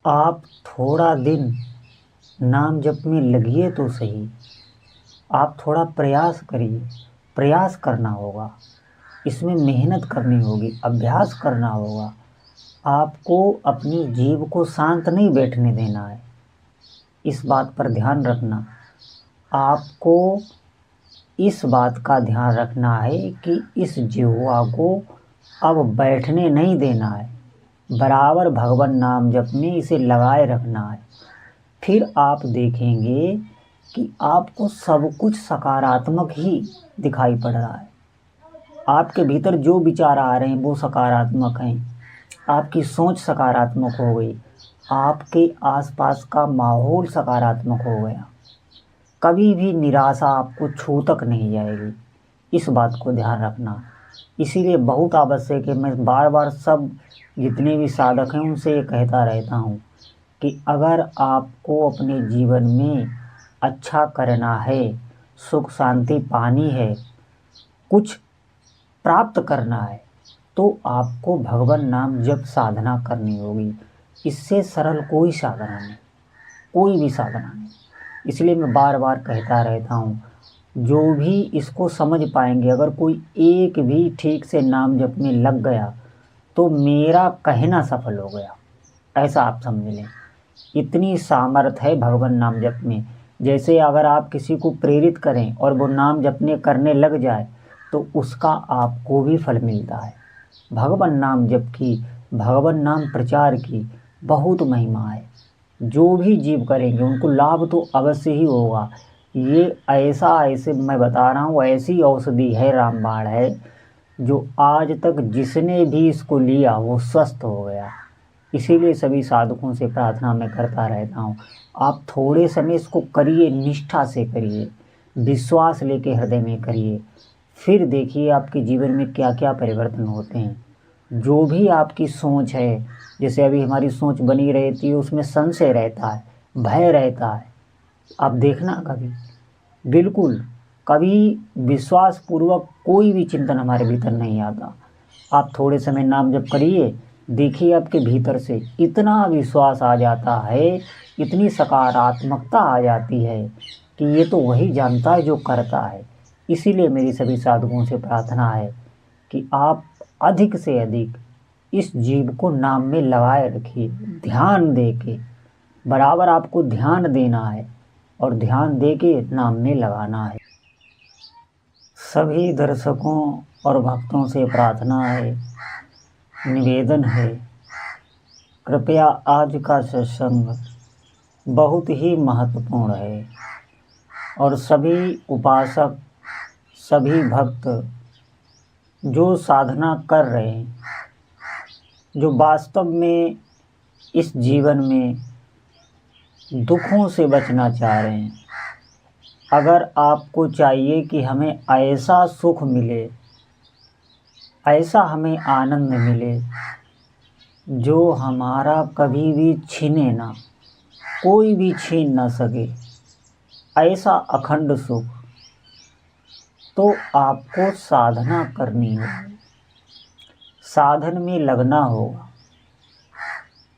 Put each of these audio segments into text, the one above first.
आप थोड़ा दिन नाम जप में लगिए तो सही। आप थोड़ा प्रयास करिए। प्रयास करना होगा, इसमें मेहनत करनी होगी, अभ्यास करना होगा। आपको अपनी जीभ को शांत नहीं बैठने देना है। इस बात पर ध्यान रखना। आपको इस बात का ध्यान रखना है कि इस जिह्वा को अब बैठने नहीं देना है। बराबर भगवान नाम जप में इसे लगाए रखना है। फिर आप देखेंगे कि आपको सब कुछ सकारात्मक ही दिखाई पड़ रहा है। आपके भीतर जो विचार आ रहे हैं वो सकारात्मक हैं। आपकी सोच सकारात्मक हो गई। आपके आसपास का माहौल सकारात्मक हो गया। कभी भी निराशा आपको छू तक नहीं जाएगी। इस बात को ध्यान रखना। इसीलिए बहुत आवश्यक है, मैं बार बार सब जितने भी साधक हैं उनसे ये कहता रहता हूँ कि अगर आपको अपने जीवन में अच्छा करना है, सुख शांति पानी है, कुछ प्राप्त करना है, तो आपको भगवान नाम जप साधना करनी होगी। इससे सरल कोई साधना नहीं, कोई भी साधना नहीं। इसलिए मैं बार बार कहता रहता हूँ, जो भी इसको समझ पाएंगे, अगर कोई एक भी ठीक से नाम जप में लग गया तो मेरा कहना सफल हो गया, ऐसा आप समझ लें। इतनी सामर्थ है भगवान नाम जप में। जैसे अगर आप किसी को प्रेरित करें और वो नाम जपने करने लग जाए तो उसका आपको भी फल मिलता है। भगवान नाम जप की, भगवान नाम प्रचार की बहुत महिमा है। जो भी जीव करेंगे उनको लाभ तो अवश्य ही होगा। ये ऐसे मैं बता रहा हूँ, ऐसी औषधि है, रामबाण है, जो आज तक जिसने भी इसको लिया वो स्वस्थ हो गया। इसीलिए सभी साधकों से प्रार्थना मैं करता रहता हूँ, आप थोड़े समय इसको करिए, निष्ठा से करिए, विश्वास लेके हृदय में करिए। फिर देखिए आपके जीवन में क्या क्या परिवर्तन होते हैं। जो भी आपकी सोच है, जैसे अभी हमारी सोच बनी रहती है, उसमें संशय रहता है, भय रहता है, आप देखना कभी, बिल्कुल कभी विश्वास पूर्वक कोई भी चिंतन हमारे भीतर नहीं आता। आप थोड़े समय नाम जप करिए, देखिए आपके भीतर से इतना विश्वास आ जाता है, इतनी सकारात्मकता आ जाती है कि ये तो वही जानता है जो करता है। इसीलिए मेरी सभी साधकों से प्रार्थना है कि आप अधिक से अधिक इस जीव को नाम में लगाए रखिए, ध्यान दे के। बराबर आपको ध्यान देना है और ध्यान दे के नाम में लगाना है। सभी दर्शकों और भक्तों से प्रार्थना है, निवेदन है, कृपया आज का सत्संग बहुत ही महत्वपूर्ण है और सभी उपासक, सभी भक्त जो साधना कर रहे हैं, जो वास्तव में इस जीवन में दुखों से बचना चाह रहे हैं, अगर आपको चाहिए कि हमें ऐसा सुख मिले, ऐसा हमें आनंद मिले जो हमारा कभी भी छीने ना, कोई भी छीन ना सके, ऐसा अखंड सुख, तो आपको साधना करनी होगी, साधन में लगना होगा।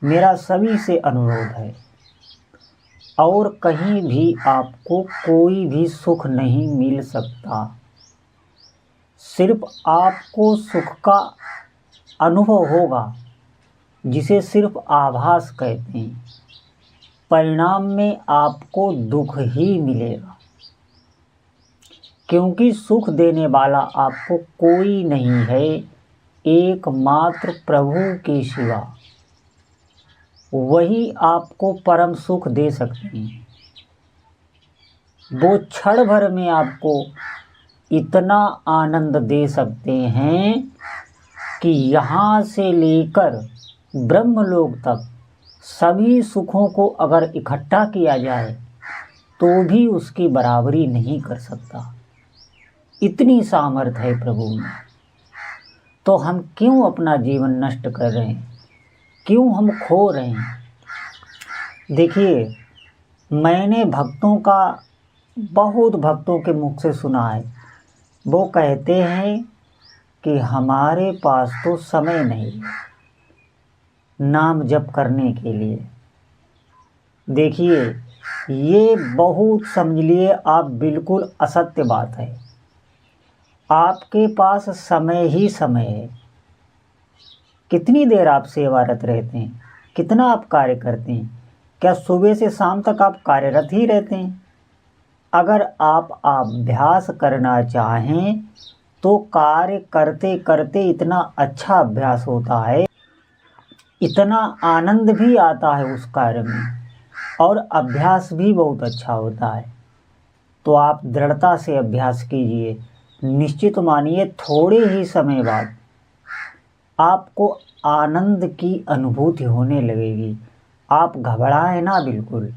मेरा सभी से अनुरोध है। और कहीं भी आपको कोई भी सुख नहीं मिल सकता। सिर्फ आपको सुख का अनुभव होगा, जिसे सिर्फ आभास कहते हैं। परिणाम में आपको दुख ही मिलेगा, क्योंकि सुख देने वाला आपको कोई नहीं है, एकमात्र प्रभु के सिवा। वही आपको परम सुख दे सकते हैं। वो क्षण भर में आपको इतना आनंद दे सकते हैं कि यहाँ से लेकर ब्रह्मलोक तक सभी सुखों को अगर इकट्ठा किया जाए तो भी उसकी बराबरी नहीं कर सकता। इतनी सामर्थ है प्रभु में। तो हम क्यों अपना जीवन नष्ट कर रहे हैं, क्यों हम खो रहे हैं? देखिए, मैंने बहुत भक्तों के मुख से सुना है, वो कहते हैं कि हमारे पास तो समय नहीं है नाम जप करने के लिए, देखिए, ये बहुत समझ लिए आप, बिल्कुल असत्य बात है। आपके पास समय ही समय है। कितनी देर आप सेवारत रहते हैं, कितना आप कार्य करते हैं? क्या सुबह से शाम तक आप कार्यरत ही रहते हैं? अगर आप अभ्यास करना चाहें तो कार्य करते करते इतना अच्छा अभ्यास होता है, इतना आनंद भी आता है उस कार्य में, और अभ्यास भी बहुत अच्छा होता है। तो आप दृढ़ता से अभ्यास कीजिए। निश्चित मानिए थोड़े ही समय बाद आपको आनंद की अनुभूति होने लगेगी। आप घबराएं ना बिल्कुल।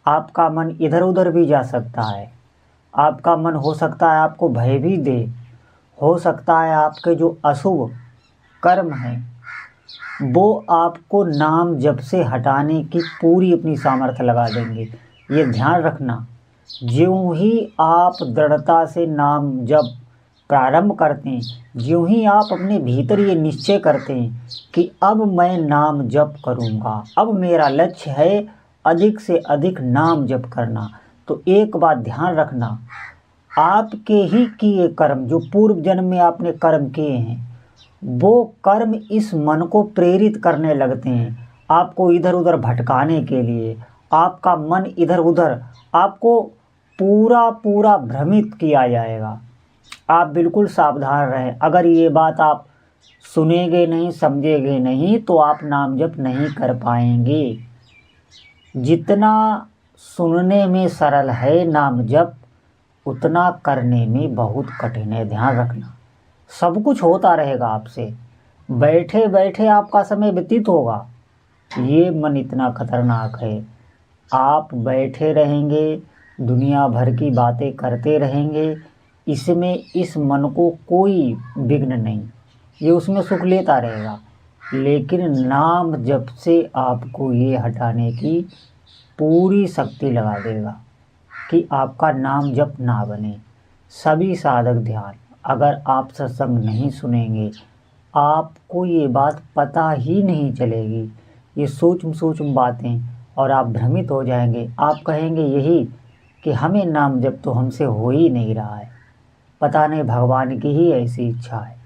आपका मन इधर उधर भी जा सकता है। आपका मन हो सकता है आपको भय भी दे। हो सकता है आपके जो अशुभ कर्म हैं वो आपको नाम जप से हटाने की पूरी अपनी सामर्थ्य लगा देंगे। ये ध्यान रखना, ज्यों ही आप दृढ़ता से नाम जप प्रारंभ करते हैं, ज्यों ही आप अपने भीतर ये निश्चय करते हैं कि अब मैं नाम जप करूँगा, अब मेरा लक्ष्य है अधिक से अधिक नाम जप करना, तो एक बात ध्यान रखना, आपके ही किए कर्म, जो पूर्व जन्म में आपने कर्म किए हैं, वो कर्म इस मन को प्रेरित करने लगते हैं आपको इधर उधर भटकाने के लिए। आपका मन इधर उधर, आपको पूरा पूरा भ्रमित किया जाएगा। आप बिल्कुल सावधान रहें। अगर ये बात आप सुनेंगे नहीं, समझेंगे नहीं, तो आप नाम जप नहीं कर पाएंगे। जितना सुनने में सरल है नाम जप, उतना करने में बहुत कठिन है। ध्यान रखना, सब कुछ होता रहेगा आपसे, बैठे बैठे आपका समय व्यतीत होगा। ये मन इतना खतरनाक है। आप बैठे रहेंगे, दुनिया भर की बातें करते रहेंगे, इसमें इस मन को कोई विघ्न नहीं, ये उसमें सुख लेता रहेगा। लेकिन नाम जप से आपको ये हटाने की पूरी शक्ति लगा देगा कि आपका नाम जप ना बने। सभी साधक ध्यान, अगर आप सत्संग नहीं सुनेंगे, आपको ये बात पता ही नहीं चलेगी, ये सूक्ष्म सूक्ष्म बातें, और आप भ्रमित हो जाएंगे। आप कहेंगे यही कि हमें नाम जप तो हमसे हो ही नहीं रहा है, पता नहीं भगवान की ही ऐसी इच्छा है।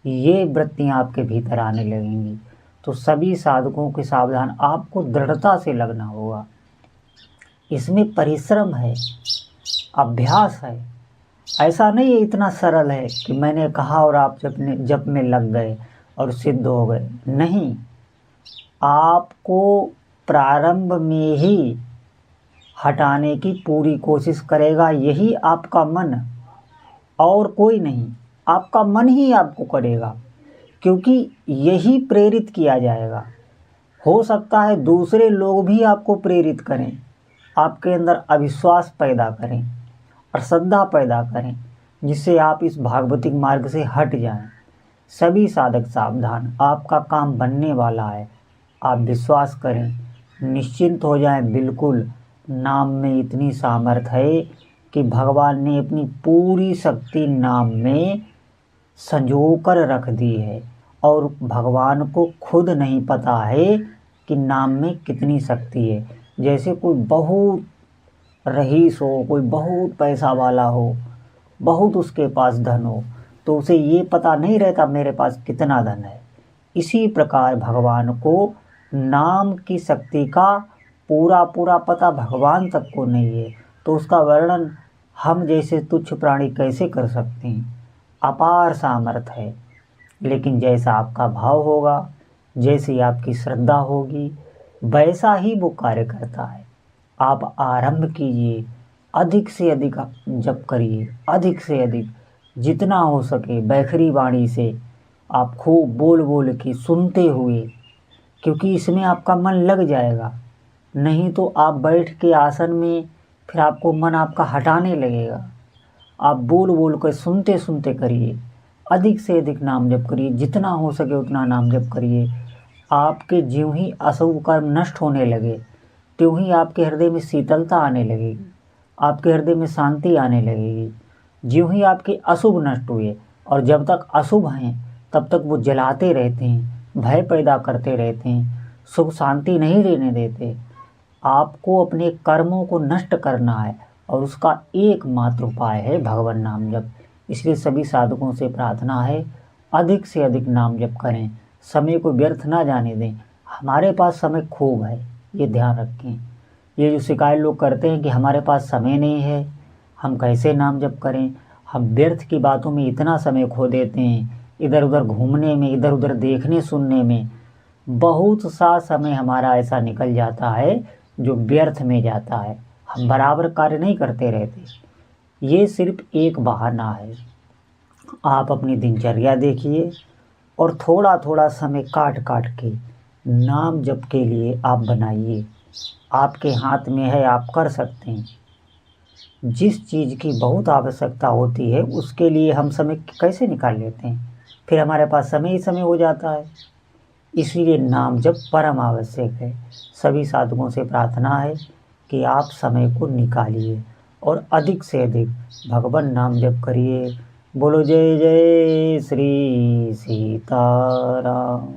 ये वृत्तियाँ आपके भीतर आने लगेंगी। तो सभी साधकों के सावधान, आपको दृढ़ता से लगना होगा। इसमें परिश्रम है, अभ्यास है। ऐसा नहीं है इतना सरल है कि मैंने कहा और आप जप में लग गए और सिद्ध हो गए। नहीं, आपको प्रारंभ में ही हटाने की पूरी कोशिश करेगा यही आपका मन, और कोई नहीं। आपका मन ही आपको करेगा, क्योंकि यही प्रेरित किया जाएगा। हो सकता है दूसरे लोग भी आपको प्रेरित करें, आपके अंदर अविश्वास पैदा करें और श्रद्धा पैदा करें, जिससे आप इस भागवतिक मार्ग से हट जाएं। सभी साधक सावधान, आपका काम बनने वाला है। आप विश्वास करें, निश्चिंत हो जाएं। बिल्कुल, नाम में इतनी सामर्थ है कि भगवान ने अपनी पूरी शक्ति नाम में संजो कर रख दी है, और भगवान को खुद नहीं पता है कि नाम में कितनी शक्ति है। जैसे कोई बहुत रईस हो, कोई बहुत पैसा वाला हो, बहुत उसके पास धन हो, तो उसे ये पता नहीं रहता मेरे पास कितना धन है। इसी प्रकार भगवान को नाम की शक्ति का पूरा पूरा पता भगवान तक को नहीं है, तो उसका वर्णन हम जैसे तुच्छ प्राणी कैसे कर सकते हैं। अपार सामर्थ है। लेकिन जैसा आपका भाव होगा, जैसी आपकी श्रद्धा होगी, वैसा ही वो कार्य करता है। आप आरंभ कीजिए, अधिक से अधिक जप करिए, अधिक से अधिक, जितना हो सके बैखरी वाणी से आप खूब बोल बोल के सुनते हुए, क्योंकि इसमें आपका मन लग जाएगा। नहीं तो आप बैठ के आसन में फिर आपको मन आपका हटाने लगेगा। आप बोल बोल कर सुनते सुनते करिए, अधिक से अधिक नाम जप करिए, जितना हो सके उतना नाम जप करिए। आपके ज्यों ही अशुभ कर्म नष्ट होने लगे, त्यों ही आपके हृदय में शीतलता आने लगेगी, आपके हृदय में शांति आने लगेगी। ज्यों ही आपके अशुभ नष्ट हुए, और जब तक अशुभ हैं तब तक वो जलाते रहते हैं, भय पैदा करते रहते हैं, सुख शांति नहीं रहने देते। आपको अपने कर्मों को नष्ट करना है और उसका एकमात्र उपाय है भगवान नाम जप। इसलिए सभी साधकों से प्रार्थना है, अधिक से अधिक नाम जप करें, समय को व्यर्थ ना जाने दें। हमारे पास समय खूब है, ये ध्यान रखें। ये जो शिकायत लोग करते हैं कि हमारे पास समय नहीं है, हम कैसे नाम जप करें, हम व्यर्थ की बातों में इतना समय खो देते हैं, इधर उधर घूमने में, इधर उधर देखने सुनने में बहुत सा समय हमारा ऐसा निकल जाता है जो व्यर्थ में जाता है। हम बराबर कार्य नहीं करते रहते। ये सिर्फ एक बहाना है। आप अपनी दिनचर्या देखिए और थोड़ा थोड़ा समय काट काट के नाम जप के लिए आप बनाइए। आपके हाथ में है, आप कर सकते हैं। जिस चीज़ की बहुत आवश्यकता होती है उसके लिए हम समय कैसे निकाल लेते हैं, फिर हमारे पास समय ही समय हो जाता है। इसीलिए नाम जप परम आवश्यक है। सभी साधकों से प्रार्थना है कि आप समय को निकालिए और अधिक से अधिक भगवान नाम जप करिए। बोलो जय जय श्री सीताराम।